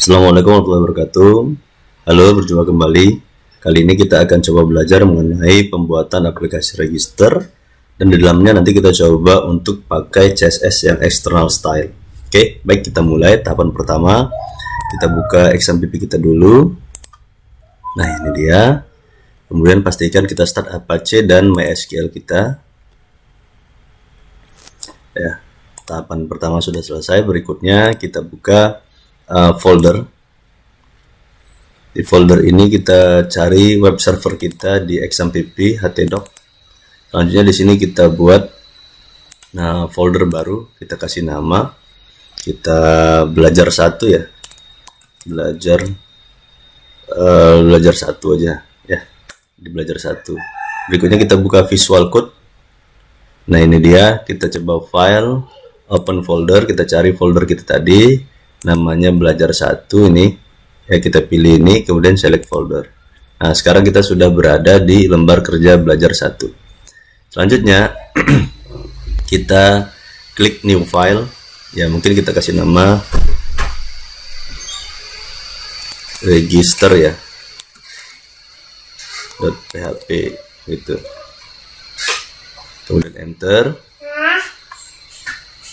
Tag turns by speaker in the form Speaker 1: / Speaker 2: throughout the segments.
Speaker 1: Assalamualaikum warahmatullahi wabarakatuh. Halo, berjumpa kembali. Kali ini kita akan coba belajar mengenai pembuatan aplikasi register, dan di dalamnya nanti kita coba untuk pakai CSS yang external style. Oke, baik, kita mulai. Tahapan pertama, kita buka XAMPP kita dulu. Nah, ini dia. Kemudian pastikan kita start Apache dan MySQL kita. Ya, tahapan pertama sudah selesai. Berikutnya kita buka folder. Di folder ini kita cari web server kita di XAMPP htdoc. Selanjutnya di sini kita buat folder baru, kita kasih nama, kita belajar satu ya, belajar satu aja ya, di belajar satu. Berikutnya kita buka Visual Code. Nah, ini dia, kita coba file, open folder, kita cari folder kita tadi, namanya belajar satu ini ya, kita pilih ini, kemudian select folder. Nah, sekarang kita sudah berada di lembar kerja belajar satu. Selanjutnya kita klik new file ya, mungkin kita kasih nama register ya .php gitu, kemudian enter.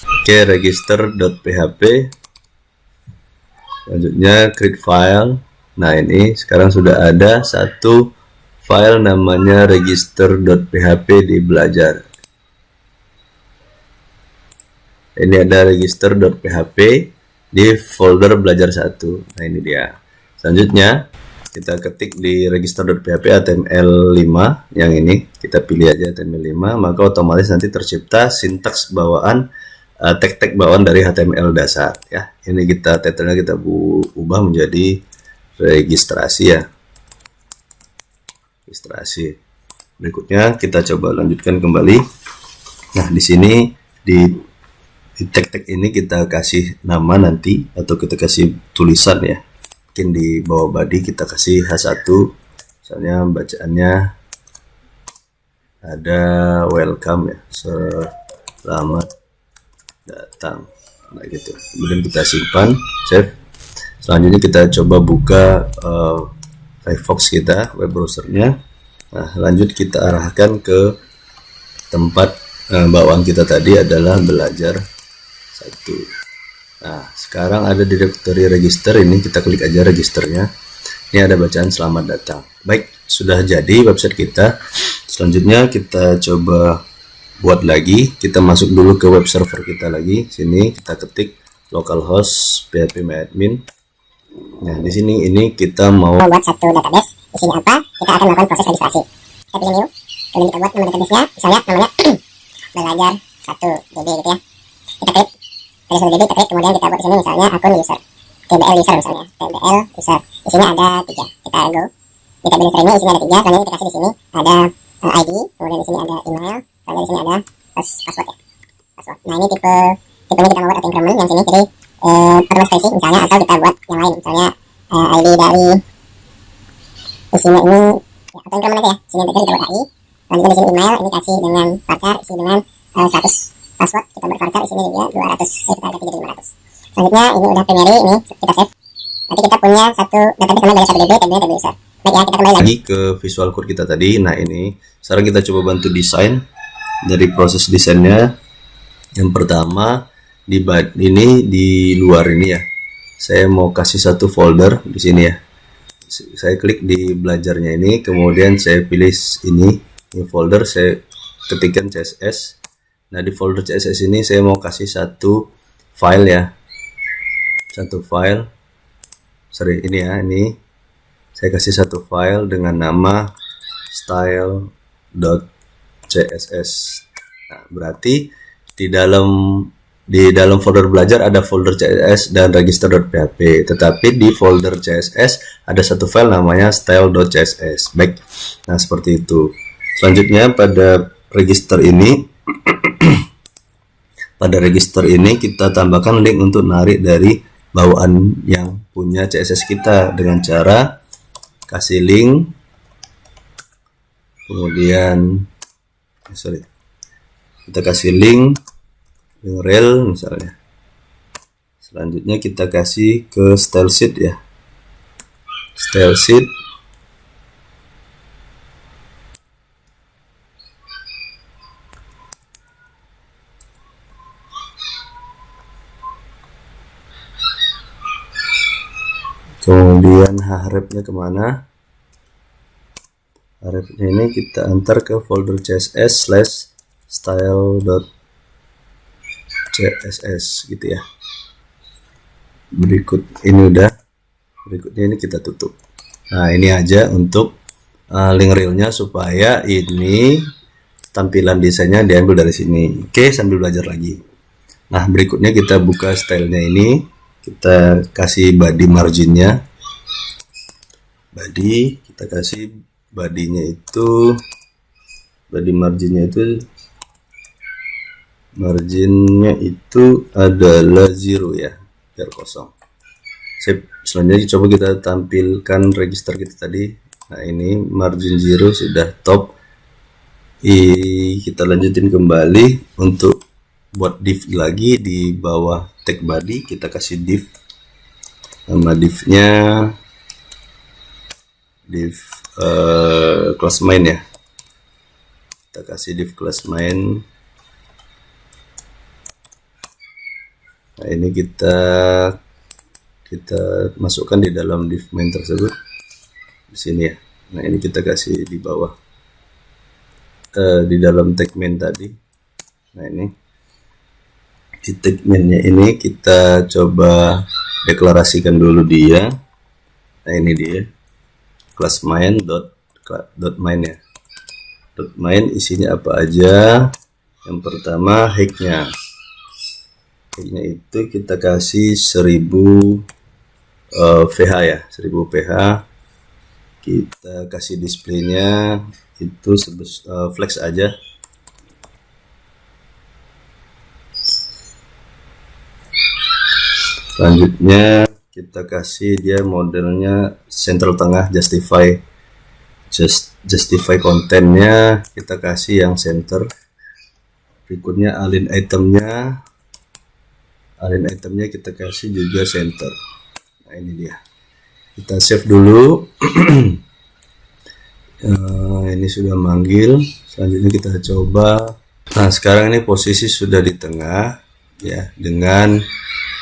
Speaker 1: Oke, register.php. Selanjutnya create file. Nah, ini sekarang sudah ada satu file namanya register.php di belajar. Ini ada register.php di folder belajar satu. Nah, ini dia. Selanjutnya kita ketik di register.php HTML5 yang ini, kita pilih aja HTML5, maka otomatis nanti tercipta sintaks bawaan, tag-tag bawaan dari HTML dasar ya. Ini kita title-nya kita ubah menjadi registrasi ya. Registrasi. Berikutnya kita coba lanjutkan kembali. Nah, di sini di tag-tag ini kita kasih nama nanti, atau kita kasih tulisan ya. Mungkin di bawah body kita kasih H1, misalnya bacaannya ada welcome ya, selamat datang, nah gitu. Kemudian kita simpan, save. Selanjutnya kita coba buka Firefox kita, web browsernya. Nah, lanjut kita arahkan ke tempat bawaan kita tadi adalah belajar satu. Nah, sekarang ada directory register, ini kita klik aja registernya. Ini ada bacaan selamat datang. Baik, sudah jadi website kita. Selanjutnya kita coba buat lagi. Kita masuk dulu ke web server kita lagi. Sini kita ketik localhost phpMyAdmin. Nah, di sini ini kita mau
Speaker 2: membuat satu database. Di sini apa? Kita akan melakukan proses registrasi. Kita pilih new, kemudian kita buat nama database-nya, misalnya namanya belajar 1 DB gitu ya. Kita klik belajar 1 DB, kita klik, kemudian kita buat di sini misalnya akun user, tbl user misalnya, tbl user. Di sini ada 3. Kita go. Di tab user ini isinya ada 3. Selanjutnya kita kasih di sini ada ID, kemudian di sini ada email, kemudian di sini ada password ya. Password. Nah, ini tipenya kita mau buat auto increment yang sini, jadi automatic spacing misalnya, atau kita buat yang lain misalnya ID dari isinya ini ya, auto increment aja ya. Sini kita buat AI. Selanjutnya di sini email, ini kasih dengan varchar, isi dengan 100. Password kita buat varchar, isinya juga 200. Kita ganti jadi 500. Selanjutnya ini udah primary, ini kita save. Nanti kita punya satu database namanya belajar 1 DB, tb user. Baik ya, kita kembali
Speaker 1: lagi ke Visual Code kita tadi. Nah, ini sekarang kita coba bantu desain. Dari proses desainnya, yang pertama ini di luar ini ya, saya mau kasih satu folder di sini ya. Saya klik di belajarnya ini, kemudian saya pilih ini folder, saya ketikkan CSS. Nah, di folder CSS ini saya mau kasih satu file ya, satu file. Sorry, ini ya, ini saya kasih satu file dengan nama style.css. Nah, berarti di dalam folder belajar ada folder CSS dan register.php, tetapi di folder CSS ada satu file namanya style.css. Baik, nah seperti itu. Selanjutnya pada register ini kita tambahkan link untuk narik dari bawaan yang punya CSS kita dengan cara kasih link, kemudian kita kasih link rel misalnya Selanjutnya kita kasih ke style sheet ya, style sheet. Kemudian hrefnya kemana? Hrefnya ini kita antar ke folder css / style.css gitu ya. Berikut ini udah, berikutnya ini kita tutup. Nah, ini aja untuk link realnya supaya ini tampilan desainnya diambil dari sini. Oke, sambil belajar lagi. Nah, berikutnya kita buka stylenya ini, kita kasih body marginnya. Body, kita kasih bodinya itu, body marginnya itu adalah 0 ya, biar kosong. Sip. Selanjutnya coba kita tampilkan register kita tadi. Nah, ini margin 0 sudah top. Kita lanjutin kembali untuk buat div lagi di bawah tag body, kita kasih div. Nama divnya div class main ya. Kita kasih div class main. Nah, ini kita masukkan di dalam div main tersebut di sini ya. Nah, ini kita kasih di bawah di dalam tag main tadi. Nah, ini di tag mainnya ini kita coba deklarasikan dulu dia. Nah, ini dia class main dot main ya. Dot main isinya apa aja? Yang pertama hacknya. Hacknya itu kita kasih 1000 VH ya, 1000 PH. Kita kasih displaynya itu flex aja. Selanjutnya kita kasih dia modelnya central tengah, justify kontennya kita kasih yang center. Berikutnya align itemnya kita kasih juga center. Nah, ini dia, kita save dulu. Ini sudah manggil. Selanjutnya kita coba. Nah, sekarang ini posisi sudah di tengah ya, dengan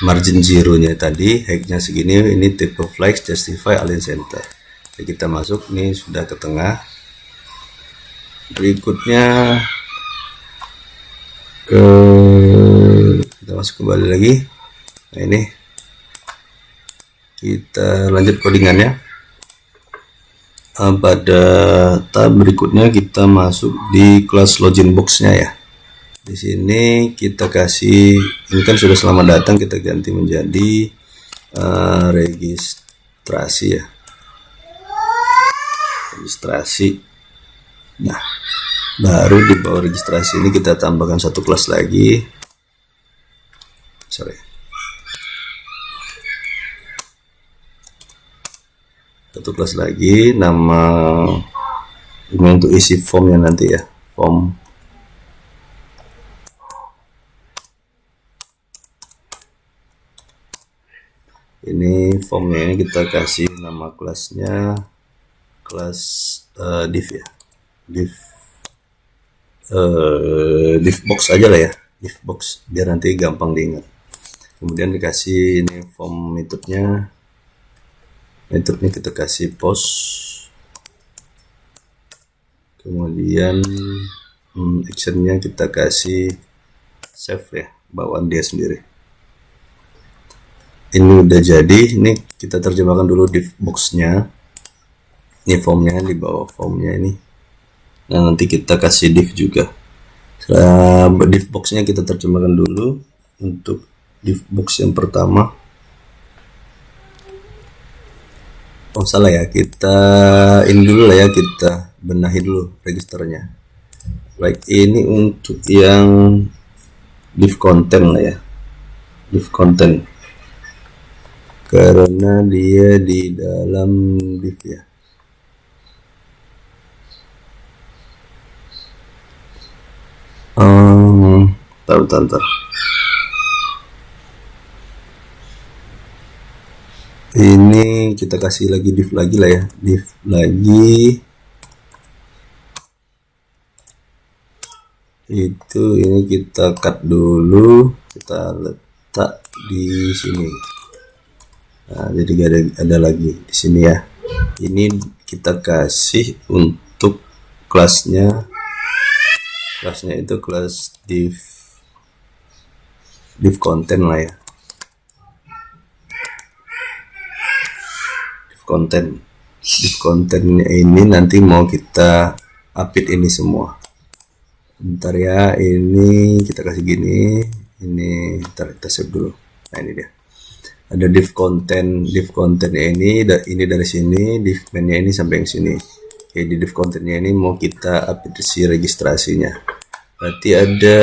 Speaker 1: margin 0-nya tadi, hacknya segini, ini tipe flex, justify, align center. Jadi kita masuk, ini sudah ke tengah. Berikutnya kita masuk kembali lagi. Nah, ini kita lanjut codingannya. Pada tab berikutnya kita masuk di kelas login box-nya ya. Di sini kita kasih, ini kan sudah selamat datang, kita ganti menjadi registrasi ya. Registrasi. Nah, baru di bawah registrasi ini kita tambahkan satu kelas lagi. Satu kelas lagi, nama ini untuk isi formnya nanti ya, form. Ini formnya, ini kita kasih nama kelasnya kelas div ya, div box aja lah ya, div box biar nanti gampang diingat. Kemudian dikasih ini form methodnya kita kasih post. Kemudian actionnya kita kasih save ya, bawaan dia sendiri. Ini udah jadi. Ini kita terjemahkan dulu div box-nya. Ini formnya, di bawah formnya ini. Nah, nanti kita kasih div juga. Div box-nya kita terjemahkan dulu. Untuk div box yang pertama, oh salah ya, kita ini dulu lah ya, kita benahi dulu registernya. Baik, ini untuk yang div content lah ya, div content, karena dia di dalam div ya. Bentar. Ini kita kasih lagi div lagi lah ya, div lagi. Itu ini kita cut dulu, kita letak di sini. Nah, jadi ada lagi di sini ya. Ini kita kasih untuk kelasnya itu kelas div content lah ya. Div content ini nanti mau kita update ini semua. Bentar ya, ini kita kasih gini, ini ntar kita save dulu. Nah, ini dia. Ada div content ini dari sini, div main-nya ini sampai yang sini. Oke, di div content-nya ini mau kita update si registrasinya. Berarti ada,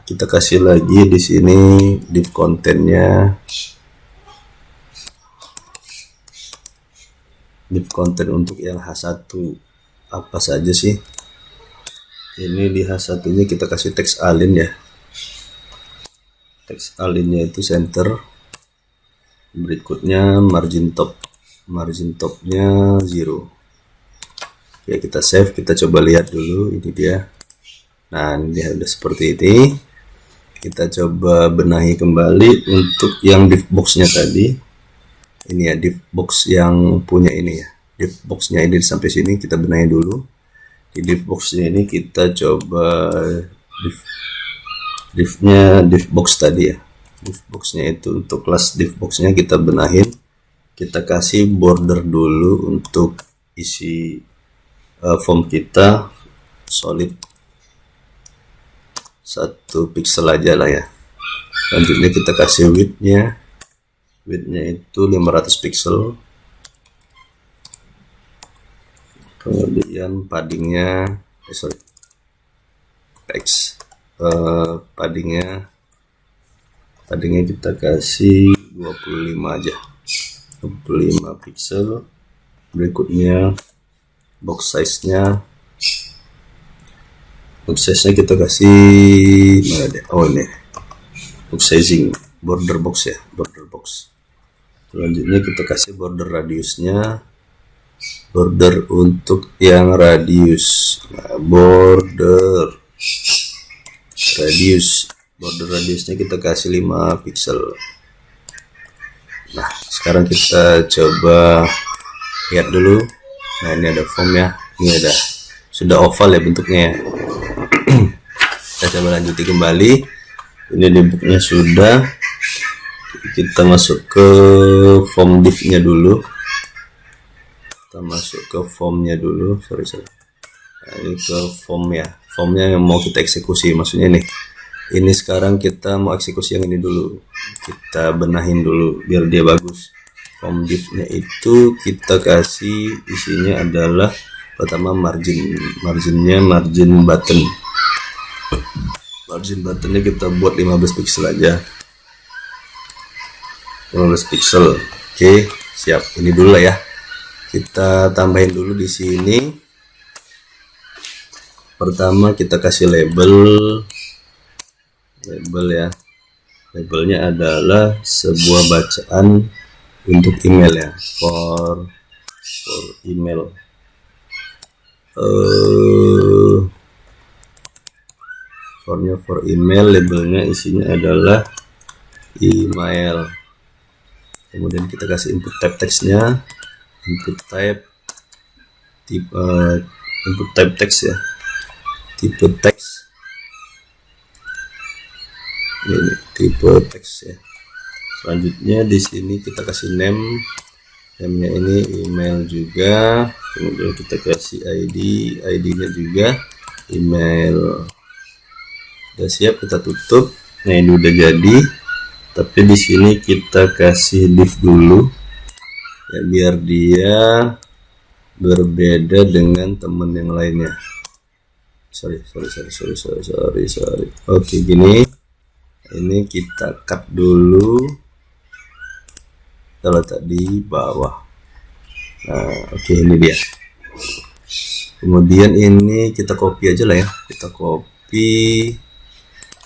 Speaker 1: kita kasih lagi di sini div content-nya. Div content untuk yang H1 apa saja sih? Ini di H1-nya kita kasih teks align ya. Teks align-nya itu center. Berikutnya margin topnya 0. Ya, kita save, kita coba lihat dulu, ini dia. Nah, ini dia udah seperti ini. Kita coba benahi kembali untuk yang div box-nya tadi. Ini ya, div box yang punya ini ya. Div box-nya ini sampai sini kita benahi dulu. Di div box-nya ini kita coba div box tadi ya. Div box-nya itu untuk kelas div box-nya kita benahin. Kita kasih border dulu untuk isi form kita, solid 1 pixel aja lah ya. Selanjutnya kita kasih width-nya itu 500 pixel. Kemudian paddingnya paddingnya kita kasih 25 aja, 25 pixel. Berikutnya box size-nya kita kasih mana deh? Oh, ini box sizing, border box ya, border box. Selanjutnya kita kasih border radiusnya, border untuk yang radius. Nah, border radiusnya kita kasih 5 pixel. Nah, sekarang kita coba lihat dulu. Nah, ini ada form ya, ini ada sudah oval ya bentuknya ya. Kita coba lanjuti kembali. Ini bentuknya sudah. Kita masuk ke form div-nya dulu. Sorry. Nah, ini ke form ya. Formnya yang mau kita eksekusi, maksudnya nih. Ini sekarang kita mau eksekusi yang ini dulu. Kita benahin dulu biar dia bagus. Form div-nya itu kita kasih isinya adalah pertama marginnya margin button. Margin buttonnya kita buat 15 pixel aja. 15 pixel. Oke, siap. Ini dulu lah ya. Kita tambahin dulu di sini. Pertama kita kasih label ya. Labelnya adalah sebuah bacaan untuk email ya, for email. For email, labelnya isinya adalah email. Kemudian kita kasih input type teksnya, input type teks ya, tipe teks. Ini tipe teks ya. Selanjutnya di sini kita kasih name-nya ini email juga. Kemudian kita kasih ID-nya juga email. Udah siap, kita tutup. Nah, ini udah jadi. Tapi di sini kita kasih div dulu ya, biar dia berbeda dengan teman yang lainnya. Sorry. Oke, gini. Ini kita cut dulu. Kalau tadi bawah. Nah, oke, ini dia. Kemudian ini kita copy aja lah ya. Kita copy.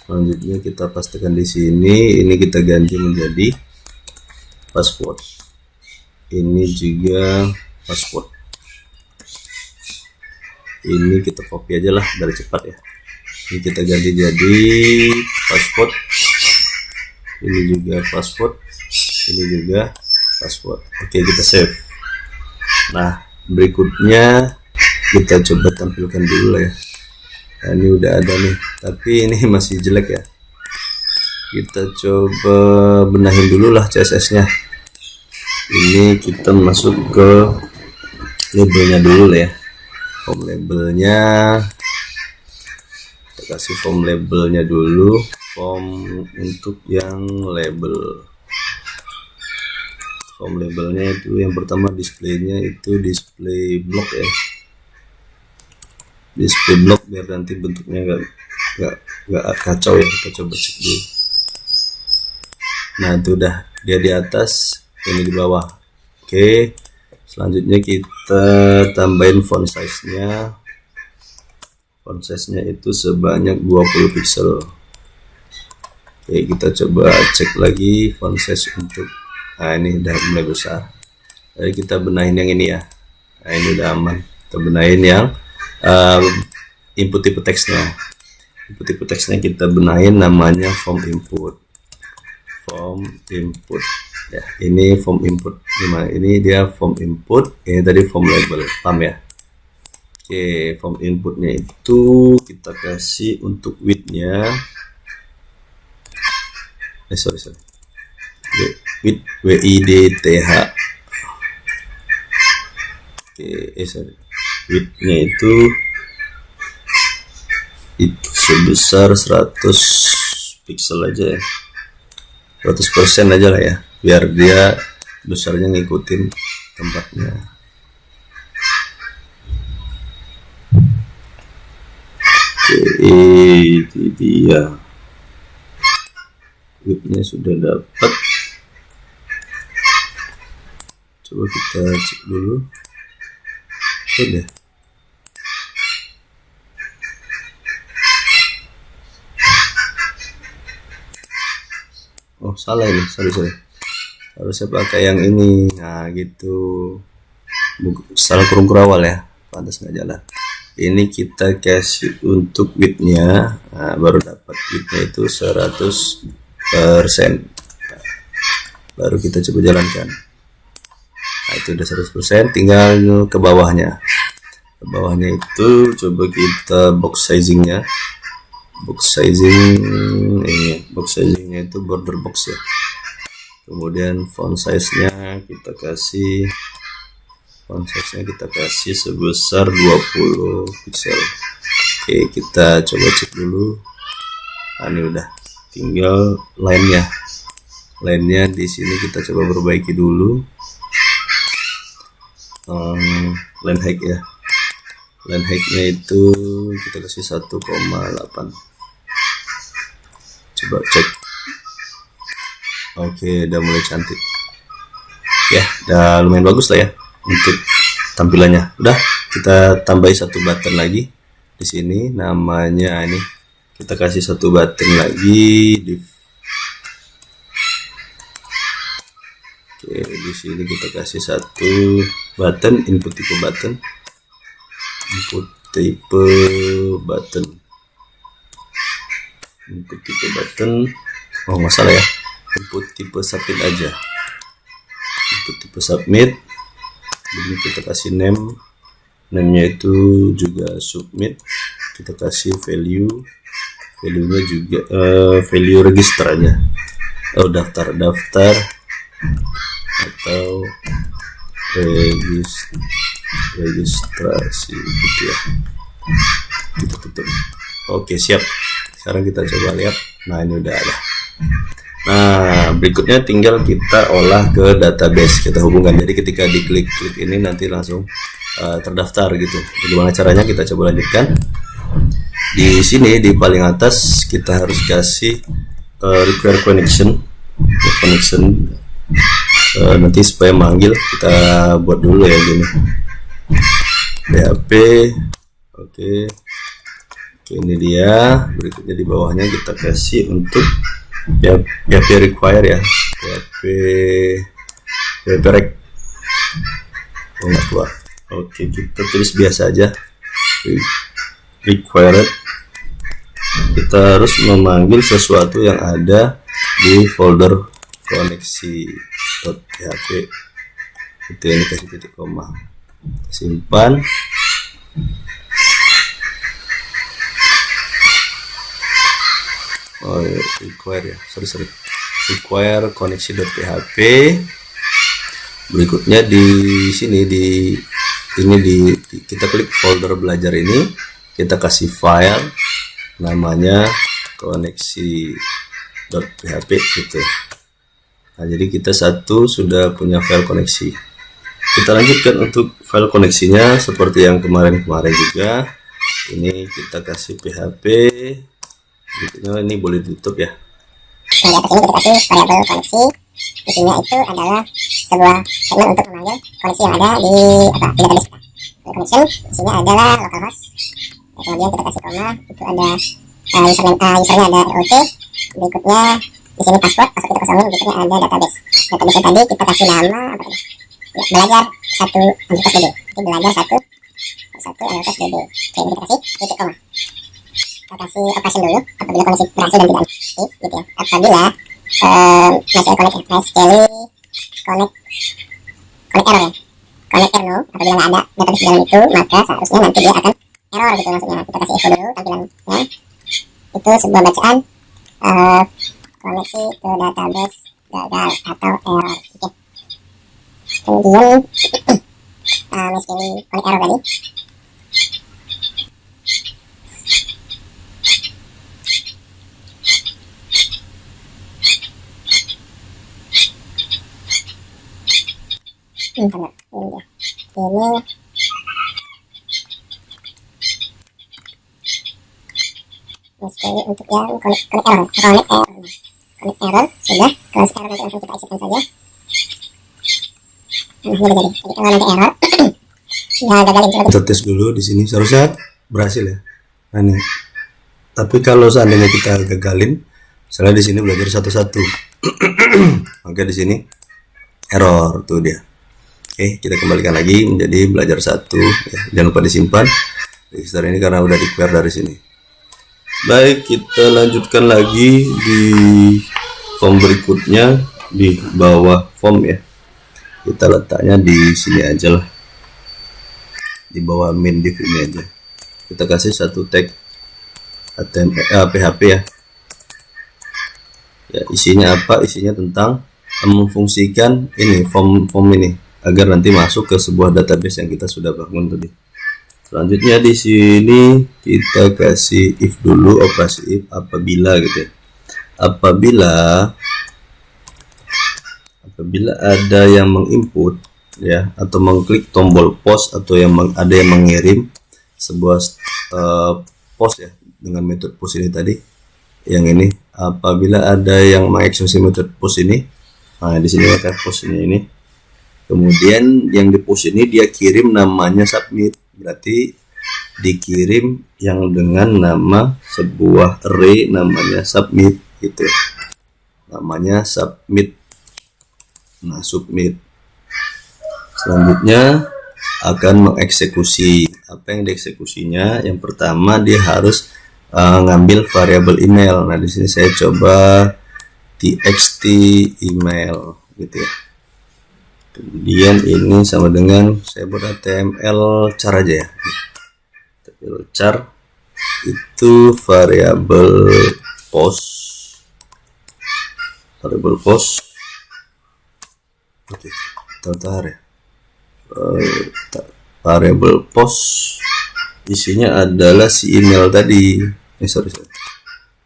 Speaker 1: Selanjutnya kita pastikan di sini. Ini kita ganti menjadi password. ini juga password. Ini kita copy aja lah biar cepat ya. Ini kita ganti jadi password. Ini juga password. Ini juga password. Oke, kita save. Nah, berikutnya kita coba tampilkan dulu ya. Nah, ini udah ada nih, tapi ini masih jelek ya. Kita coba benahin dulu lah CSS-nya. Ini kita masuk ke labelnya dulu lah ya. Form labelnya, kita kasih form labelnya dulu. Form untuk yang label. Form labelnya itu yang pertama displaynya itu display block ya. Display block biar nanti bentuknya nggak kacau ya. Kita coba cek dulu. Nah, itu udah dia di atas, ini di bawah. Oke, selanjutnya kita tambahin font size-nya. Font size-nya itu sebanyak 20 pixel. Oke, kita coba cek lagi font size untuk, nah ini udah mulai besar. Jadi kita benahin yang ini ya. Nah, ini udah aman. Kita benahin yang input tipe teksnya. Input tipe teksnya kita benahin namanya form input. Form input ya, ini form input. Ini dia form input, ini tadi form label, paham ya? Oke, form inputnya itu kita kasih untuk width-nya, sorry width width. Oke, sorry, width-nya itu sebesar 100 pixel aja ya, 100% aja lah ya, biar dia besarnya ngikutin tempatnya. Oke, itu dia width-nya sudah dapat. Coba kita cek dulu. Udah. Oh, salah ini, sorry. Harusnya pakai yang ini. Nah, gitu. Salah kurung awal ya. Pantas nggak jalan. Ini kita kasih untuk width-nya. Nah, baru dapat width-nya itu 100%. Nah, baru kita coba jalankan. Nah, itu udah 100%, tinggal ke bawahnya. Ke bawahnya itu coba kita box sizing-nya. Box sizingnya itu border box ya. Kemudian font size-nya kita kasih sebesar 20 pixel. Oke, kita coba cek dulu. Nah, ini udah, tinggal line-nya di sini kita coba perbaiki dulu. Line height ya. Line height-nya itu kita kasih 1,8. Coba cek. Oke, udah mulai cantik ya, udah lumayan bagus lah ya untuk tampilannya. Udah, kita tambahin satu button lagi di sini, namanya ini kita kasih satu button lagi di di sini kita kasih satu button, input tipe button. Oh, masalah ya, input tipe submit aja. Input tipe submit. Jadi kita kasih name-nya itu juga submit. Kita kasih value-nya juga value register aja. Oh, daftar atau registrasi gitu ya. Kita tutup. Oke, siap. Sekarang kita coba lihat. Nah, ini udah ada. Nah, berikutnya tinggal kita olah ke database, kita hubungkan. Jadi ketika diklik ini nanti langsung terdaftar gitu. Bagaimana caranya, kita coba lanjutkan. Di sini di paling atas kita harus kasih require connection. Nanti supaya manggil, kita buat dulu ya gini. PHP. Oke, ini dia. Berikutnya di bawahnya kita kasih untuk PHP require ya, PHP rec. Oh, nggak keluar. Oke, kita tulis biasa aja. Required. Kita harus memanggil sesuatu yang ada di folder koneksi.php. Itu ini kasih titik koma. Simpan. Oh, require ya. Sorry. Require koneksi.php. Berikutnya di sini kita klik folder belajar ini, kita kasih file namanya koneksi.php gitu. Nah, jadi kita sudah punya file koneksi. Kita lanjutkan untuk file koneksinya seperti yang kemarin-kemarin juga. Ini kita kasih php. Berikutnya ini boleh ditutup ya.
Speaker 2: Nah, di atas ini kita kasih variabel koneksi. Isinya itu adalah sebuah segmen untuk memanggil koneksi yang ada di database kita. Connection isinya adalah localhost. Kemudian kita kasih koma, itu ada usernya ada ROT. Berikutnya di sini password kita kosongin. Berikutnya ada database. Database tadi kita kasih nama apa tadi? Belajar 1 _db. Jadi belajar 1 _db. Oke, ini kita kasih titik koma. Kita kasih operation dulu apabila koneksi berhasil dan tidak aktif gitu ya. Apabila connect error ya. Connect error apabila nggak ada database di dalam itu, maka seharusnya nanti dia akan error gitu maksudnya. Kita kasih echo dulu tampilannya. Itu sebuah bacaan koneksi ke database gagal atau error. Oke. Kemudian misalnya connect error tadi. Bentar, ini dia. Ini misalnya untuk yang connect error sudah. Kalau sekarang nanti langsung kita exitkan saja. Nah, ini jadi kalau nanti error ya gagalin.
Speaker 1: Kita tes dulu di sini, seharusnya berhasil ya. Nah, ini. Tapi kalau seandainya kita gagalin, misalnya di sini belajar satu-satu, maka di sini error tuh dia. Oke, kita kembalikan lagi menjadi belajar 1 ya. Jangan lupa disimpan register ini karena udah di-clear dari sini. Baik, kita lanjutkan lagi di form berikutnya di bawah form ya. Kita letaknya di sini aja lah, di bawah main div ini aja. Kita kasih satu tag PHP ya. Ya, isinya apa? Isinya tentang memfungsikan ini form ini agar nanti masuk ke sebuah database yang kita sudah bangun tadi. Selanjutnya di sini kita kasih if dulu, operasi if apabila gitu ya. Apabila ada yang menginput ya atau mengklik tombol post atau ada yang mengirim sebuah post ya dengan metode post ini tadi. Yang ini apabila ada yang mengeksekusi metode post ini. Nah, di sini ada post ini. Kemudian yang di post ini dia kirim namanya submit, berarti dikirim yang dengan nama sebuah array namanya submit gitu. Namanya submit. Nah, submit. Selanjutnya akan mengeksekusi. Apa yang dieksekusinya? Yang pertama dia harus ngambil variabel email. Nah, di sini saya coba txt email gitu ya. Kemudian ini sama dengan saya buat HTML char aja ya. HTML char itu variabel post. Oke, bentar ya. Variabel post isinya adalah si email tadi. Sorry.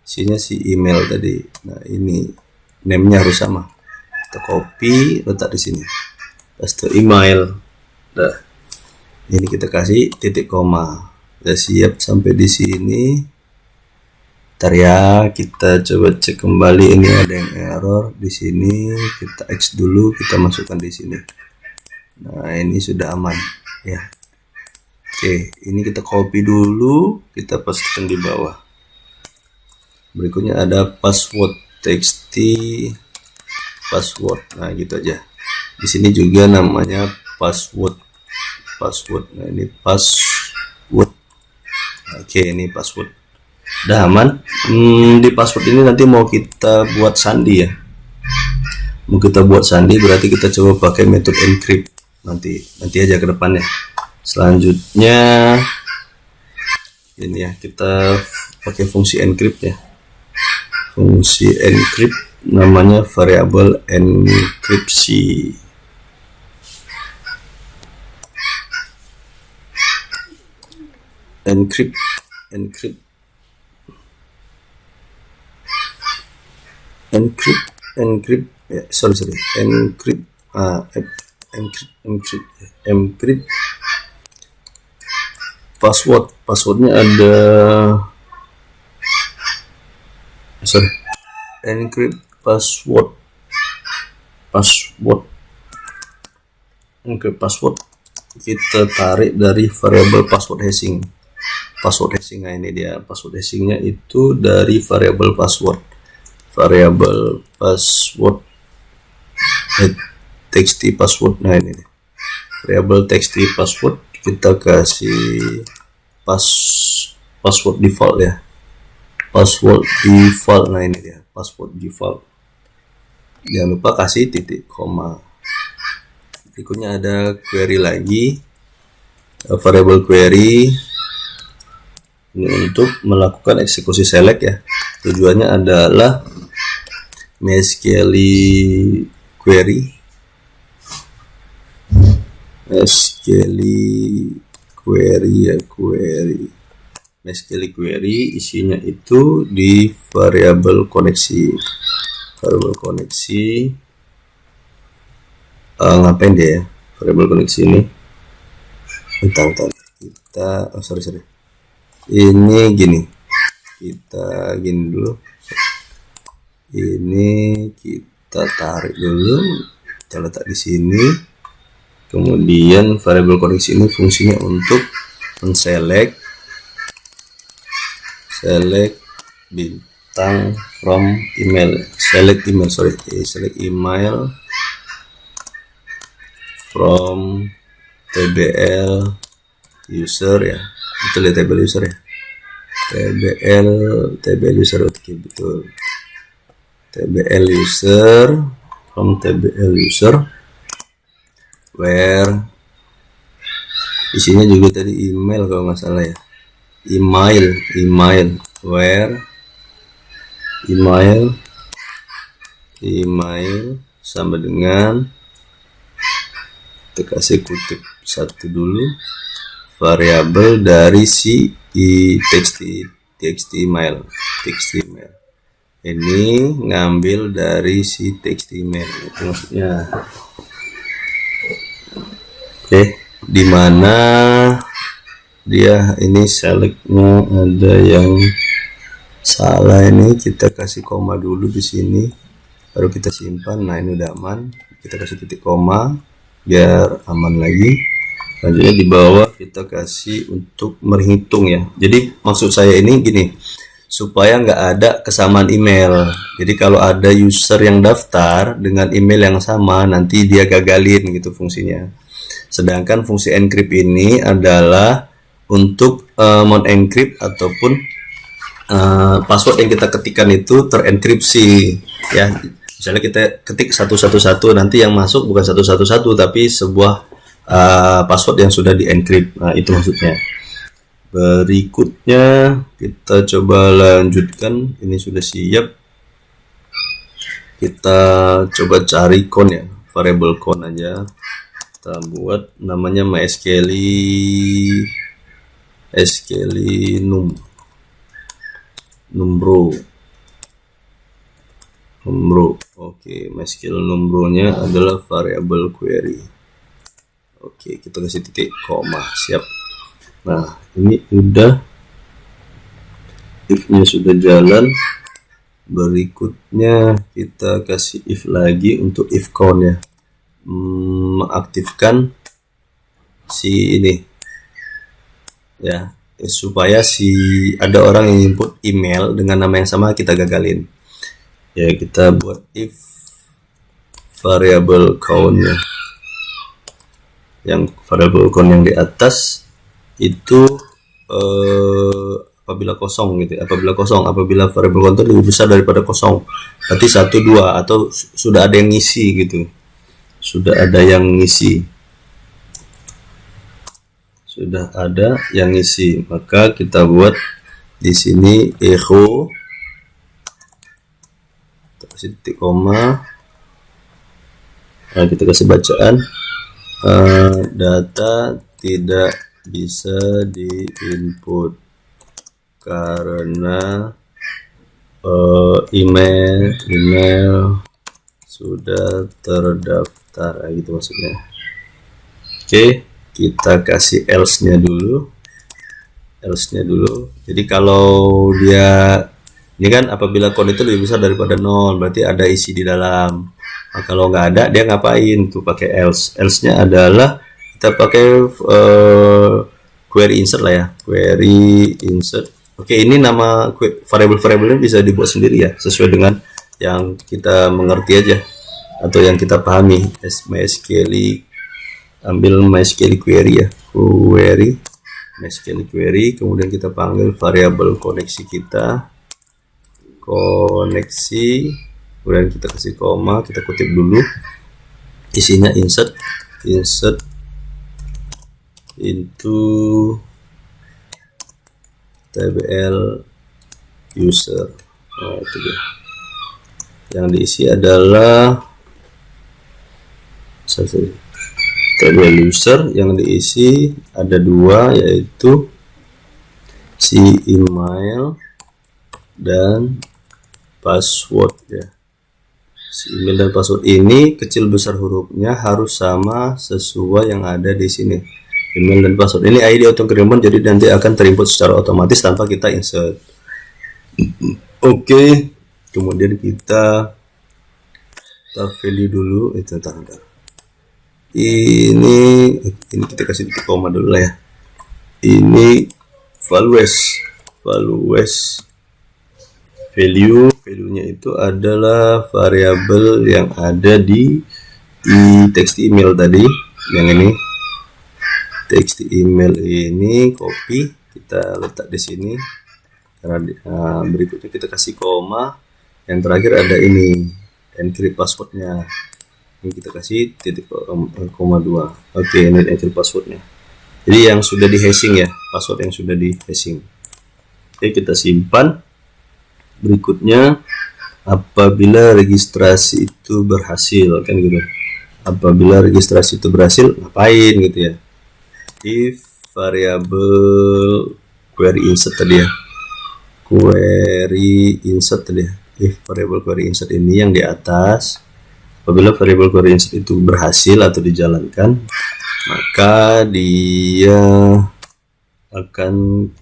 Speaker 1: Isinya si email tadi. Nah, ini name-nya harus sama. Kita copy, letak di sini. Paste email. Nah, ini kita kasih titik koma. Udah siap sampai di sini. Ntar ya, kita coba cek kembali. Ini ada yang error di sini. Kita X dulu, kita masukkan di sini. Nah, ini sudah aman ya. Oke, ini kita copy dulu, kita pastekan di bawah. Berikutnya ada password txt password. Nah, gitu aja. Di sini juga namanya password password. Nah, ini password. Oke, ini password. Udah aman. Di password ini nanti mau kita buat sandi ya. Mau kita buat sandi berarti kita coba pakai metode encrypt. Nanti aja ke depannya. Selanjutnya ini ya, kita pakai fungsi encrypt ya. Fungsi encrypt namanya variabel enkripsi. Encrypt ya, sorry encrypt passwordnya ada, encrypt password kita tarik dari variabel password hashing. Nah, ini dia password hashingnya itu dari variabel password txt password. Nah, ini dia variabel txt password, kita kasih password default ya, password default. Nah, ini dia password default. Jangan lupa kasih titik koma. Berikutnya ada query lagi, variabel query ini untuk melakukan eksekusi select ya. Tujuannya adalah MySQL query MySQL query isinya itu di variabel koneksi. Ngapain dia ya variabel koneksi ini? Bentar. Kita ini gini, kita gini dulu, ini kita tarik dulu, kita letak di sini. Kemudian variabel koneksi ini fungsinya untuk select bintang from email, select email from tbl user ya, betul ya, tbl user ya, tbl user, oke betul, tbl user from tbl user where isinya juga tadi email kalau nggak salah ya, email where email sama dengan, kita kasih kutip satu dulu, variabel dari si txt email. Ini ngambil dari si txt email, itu maksudnya. Oke, dimana dia ini selectnya ada yang salah, ini kita kasih koma dulu di sini, baru kita simpan. Nah, ini udah aman, kita kasih titik koma biar aman lagi. Selanjutnya di bawah kita kasih untuk menghitung ya. Jadi maksud saya ini gini, supaya nggak ada kesamaan email. Jadi kalau ada user yang daftar dengan email yang sama, nanti dia gagalin gitu fungsinya. Sedangkan fungsi encrypt ini adalah untuk mengencrypt ataupun password yang kita ketikkan itu terenkripsi ya. Misalnya kita ketik 111, nanti yang masuk bukan 111 tapi sebuah password yang sudah di-encrypt. Nah, itu maksudnya. Berikutnya kita coba lanjutkan. Ini sudah siap. Kita coba cari count ya, variable count aja. Kita buat namanya MySQL numero. Oke, MySQL numero-nya adalah variable query. Oke, kita kasih titik koma, siap. Nah, ini udah, if-nya sudah jalan. Berikutnya kita kasih if lagi untuk if count ya, mengaktifkan si ini ya, supaya si ada orang yang input email dengan nama yang sama kita gagalin ya. Kita buat if variable count ya, Yang variable count yang di atas itu apabila kosong gitu. Apabila variable count lebih besar daripada kosong, berarti 1, 2 atau sudah ada yang ngisi gitu. Sudah ada yang ngisi. Maka kita buat di sini echo, kita kasih titik koma. Nah, kita kasih bacaan data tidak bisa diinput karena email sudah terdaftar, gitu maksudnya. Oke, kita kasih else-nya dulu. Jadi kalau dia ini kan apabila kode itu lebih besar daripada 0, berarti ada isi di dalam. Nah, kalau nggak ada, dia ngapain tuh pakai else? Else-nya adalah kita pakai query insert lah ya, query insert. Oke, ini nama variable-variabelnya bisa dibuat sendiri ya, sesuai dengan yang kita mengerti aja atau yang kita pahami. MySQL, ambil MySQL query ya, MySQL query, kemudian kita panggil variabel koneksi kita, kemudian kita kasih koma, kita kutip dulu, isinya insert into tbl user. Nah, itu dia. Yang diisi adalah tbl user, yang diisi ada 2, yaitu si email dan password ya. Si email dan password ini kecil besar hurufnya harus sama sesuai yang ada di sini. Email dan password ini ID auto increment, jadi nanti akan terinput secara otomatis tanpa kita insert. Oke, kemudian kita value dulu itu tanda. Ini kita kasih titik koma dulu lah ya. Ini value-nya itu adalah variabel yang ada di text email tadi, yang ini text email ini copy, kita letak di sini. Karena berikutnya kita kasih koma, yang terakhir ada ini encrypt passwordnya, ini kita kasih titik koma 2. Oke, ini encrypt passwordnya, jadi yang sudah di hashing ya, password yang sudah di hashing. Oke, kita simpan. Berikutnya, apabila registrasi itu berhasil, kan gitu. Apabila registrasi itu berhasil, ngapain gitu ya? If variable query insert tadi ya. If variable query insert ini yang di atas, apabila variable query insert itu berhasil atau dijalankan, maka dia akan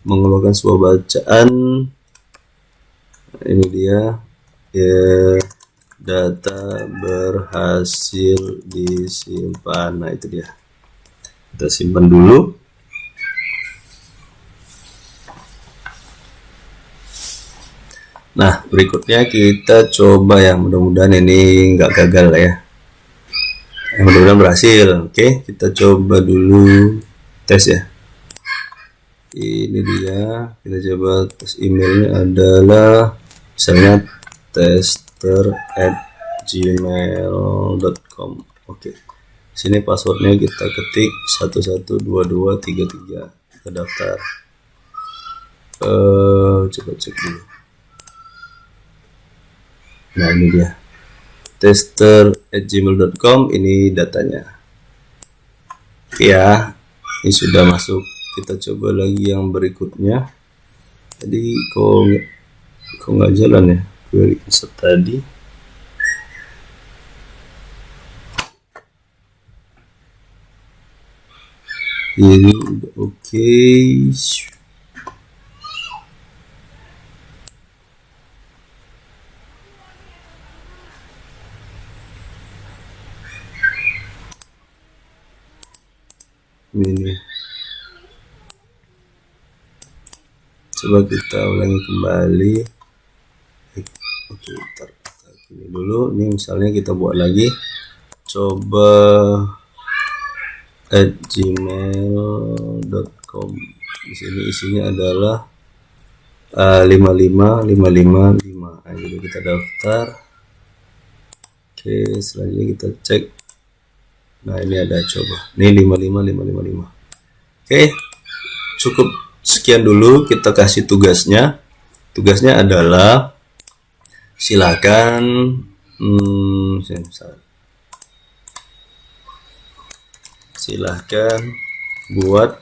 Speaker 1: mengeluarkan sebuah bacaan. Ini dia ya, data berhasil disimpan. Nah, itu dia, kita simpan dulu. Nah, berikutnya kita coba ya, mudah-mudahan ini nggak gagal lah ya, mudah-mudahan berhasil. Oke, kita coba dulu tes ya. Ini dia, kita coba tes. Emailnya adalah misalnya tester@gmail.com. Oke, sini passwordnya kita ketik 112233, kita daftar. Coba cek dulu. Nah, ini dia, tester@gmail.com, ini datanya. Oke ya, ini sudah masuk. Kita coba lagi yang berikutnya. Tadi kok nggak jalan ya query insert tadi. Ini udah oke. Ini coba kita ulangi kembali. Oke, ini dulu. Ini misalnya kita buat lagi, coba gmail.com. Di sini isinya adalah 55555. Nah, jadi kita daftar. Oke, selanjutnya kita cek. Nah, ini ada coba. Ini 55555. Oke, cukup sekian dulu, kita kasih tugasnya. Tugasnya adalah silakan silahkan buat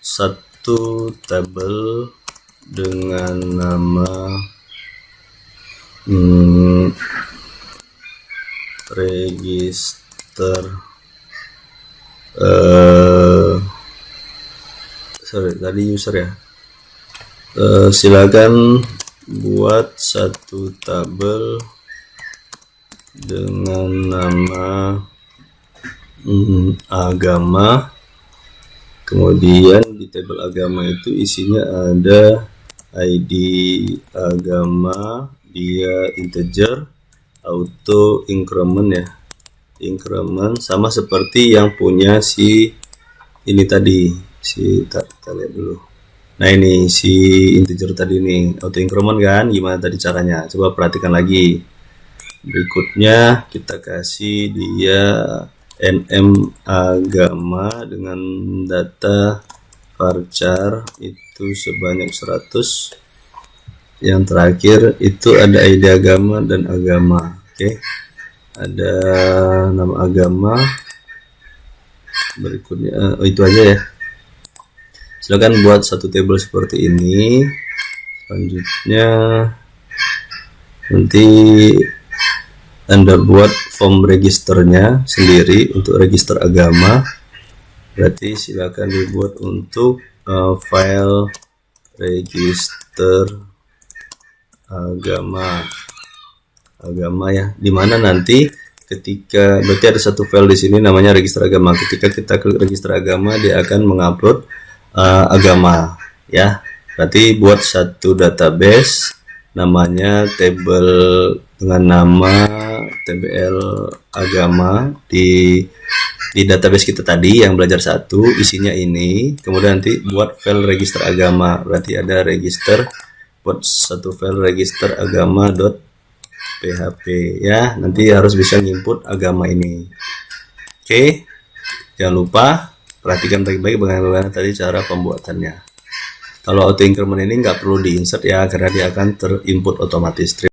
Speaker 1: satu tabel dengan nama register tadi user ya. Silakan buat satu tabel dengan nama agama. Kemudian di tabel agama itu isinya ada ID agama, dia integer, auto increment ya, increment sama seperti yang punya si ini tadi, kita lihat dulu. Nah, ini si integer tadi nih, auto increment kan, gimana tadi caranya, coba perhatikan lagi. Berikutnya kita kasih dia nm agama dengan data varchar itu sebanyak 100. Yang terakhir itu ada ID agama dan agama. Oke, ada nama agama. Berikutnya itu aja ya. Silakan buat satu tabel seperti ini. Selanjutnya nanti Anda buat form registernya sendiri untuk register agama. Berarti silakan dibuat untuk file register agama ya, dimana nanti ketika berarti ada satu file di sini namanya register agama. Ketika kita klik register agama, dia akan mengupload agama ya. Berarti buat satu database namanya table dengan nama tbl agama di database kita tadi yang belajar satu, isinya ini. Kemudian nanti buat file register agama, berarti ada register, buat satu file register agama.php ya. Nanti harus bisa input agama ini. Oke, jangan lupa perhatikan baik-baik bagaimana tadi cara pembuatannya. Kalau auto increment ini nggak perlu diinsert ya, karena dia akan terinput otomatis.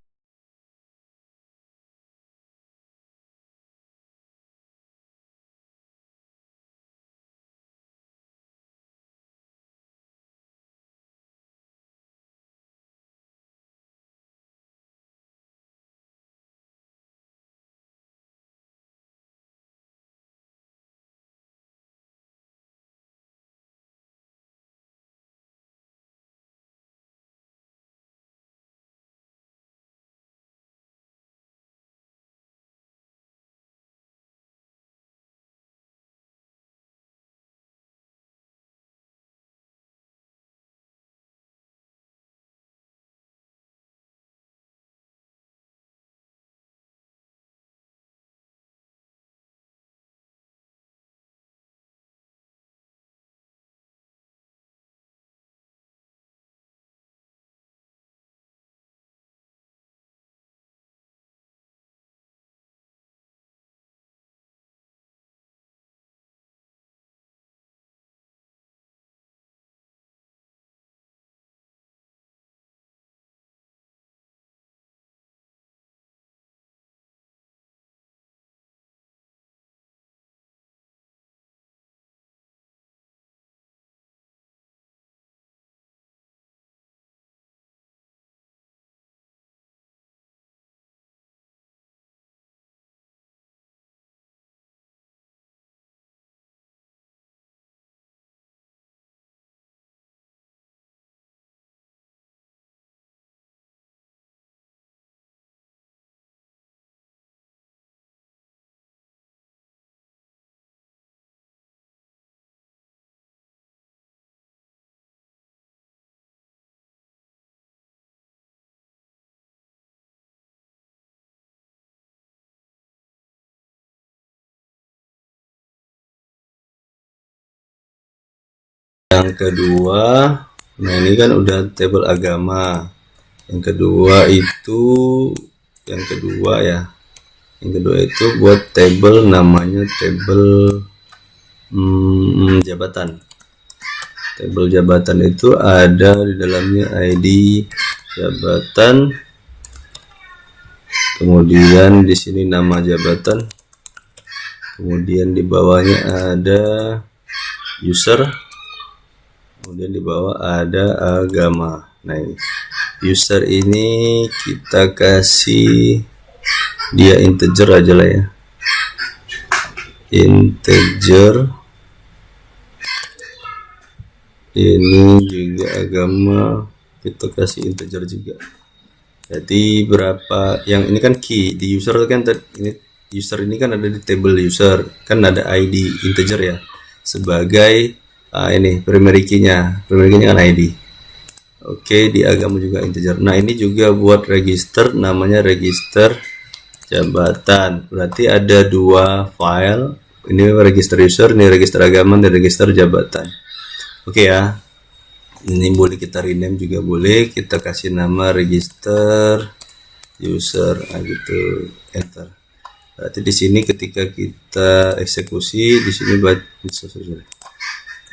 Speaker 1: yang kedua, nah ini kan udah tabel agama. Yang kedua itu, yang kedua itu buat tabel namanya tabel jabatan. Tabel jabatan itu ada di dalamnya ID jabatan, kemudian di sini nama jabatan, kemudian di bawahnya ada user, kemudian di bawah ada agama. Nah, ini user ini kita kasih dia integer aja lah ya, integer. Ini juga agama kita kasih integer juga. Jadi berapa, yang ini kan key di user kan, ini user ini kan ada di table user, kan ada ID integer ya sebagai ini primary key-nya kan ID. Oke, di agama juga integer. Nah, ini juga buat register, namanya register jabatan. Berarti ada dua file, ini register user, ini register agama, dan register jabatan. Oke ya, ini boleh kita rename juga, boleh kita kasih nama register user, nah gitu, enter. Berarti di sini ketika kita eksekusi, di sini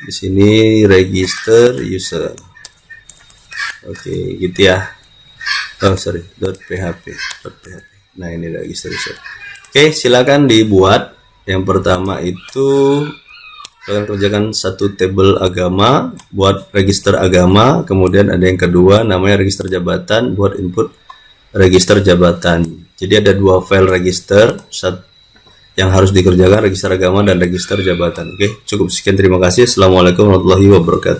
Speaker 1: di sini register user. Oke, gitu ya. Oh sorry, .php. Nah, ini register user. Oke, silakan dibuat. Yang pertama itu kalian kerjakan satu tabel agama buat register agama, kemudian ada yang kedua namanya register jabatan buat input register jabatan. Jadi ada dua file register yang harus dikerjakan, register agama dan register jabatan. Oke, cukup sekian, terima kasih. Assalamualaikum warahmatullahi wabarakatuh.